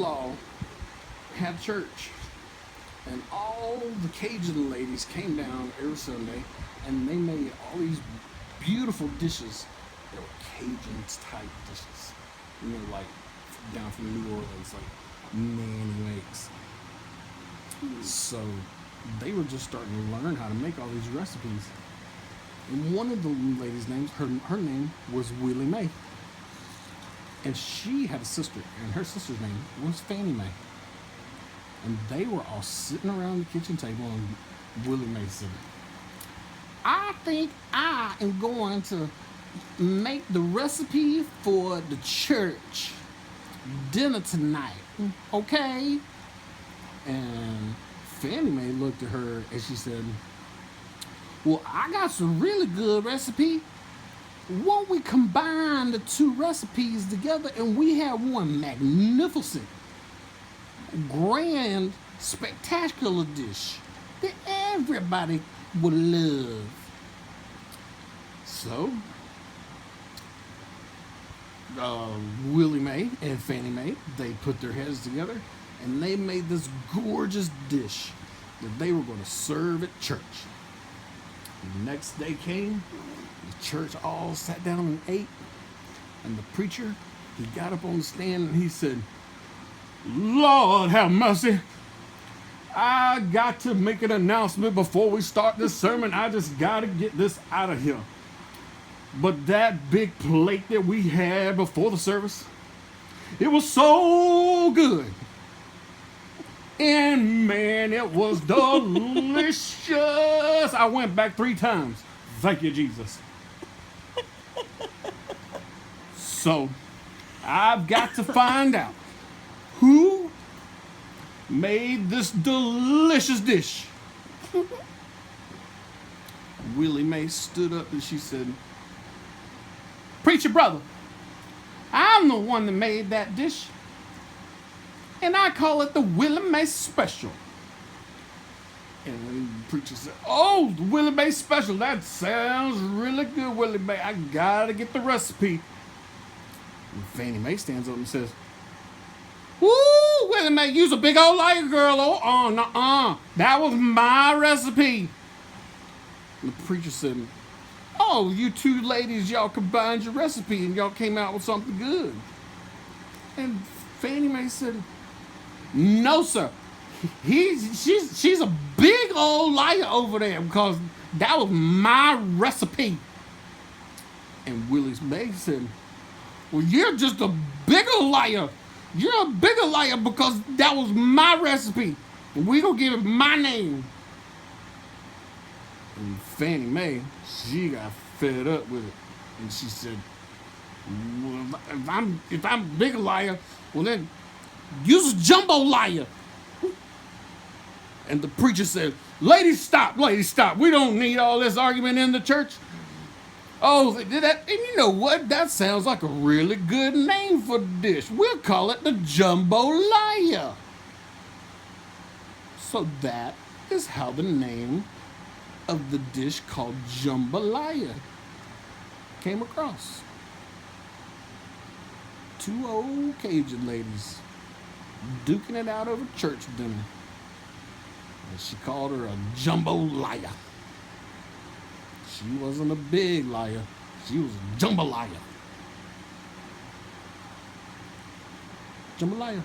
mother-in-law had church, and all the Cajun ladies came down every Sunday, and they made all these beautiful dishes. They were Cajun type dishes, like down from New Orleans, like Nanny makes. So they were just starting to learn how to make all these recipes. And one of the ladies' names, her name was Willie Mae. And she had a sister, and her sister's name was Fannie Mae. And they were all sitting around the kitchen table, and Willie Mae said, I think I am going to make the recipe for the church dinner tonight, okay? And Fannie Mae looked at her and she said, well, I got some really good recipe. Won't we combine the two recipes together and we have one magnificent, grand, spectacular dish that everybody would love? So, Willie Mae and Fannie Mae, they put their heads together and they made this gorgeous dish that they were going to serve at church. The next day came, the church all sat down and ate, and the preacher, he got up on the stand and he said, Lord have mercy, I got to make an announcement before we start this sermon. I just got to get this out of here. But that big plate that we had before the service, it was so good. And man, it was delicious. I went back 3 times. Thank you, Jesus. So, I've got to find out who made this delicious dish. Willie Mae stood up and she said, Preacher brother, I'm the one that made that dish. And I call it the Willie Mae Special. And the preacher said, oh, the Willie Mae Special, that sounds really good, Willie Mae. I gotta get the recipe. And Fannie Mae stands up and says, woo, Willie Mae, you's a big old liar, girl. Oh, nuh-uh. That was my recipe. And the preacher said, oh, you two ladies, y'all combined your recipe and y'all came out with something good. And Fannie Mae said, no, sir. She's a big old liar over there because that was my recipe. And Willie Mae said, well, you're just a bigger liar. You're a bigger liar because that was my recipe. And we're going to give it my name. And Fannie Mae, she got fed up with it. And she said, well, if I'm a bigger liar, well then, you's a jumbo liar. And the preacher said, ladies, stop. We don't need all this argument in the church. Oh, and you know what? That sounds like a really good name for the dish. We'll call it the Jambalaya. So that is how the name of the dish called Jambalaya came across. 2 old Cajun ladies duking it out over church dinner. And she called her a jumbo liar. She wasn't a big liar. She was a jambalaya. Jambalaya.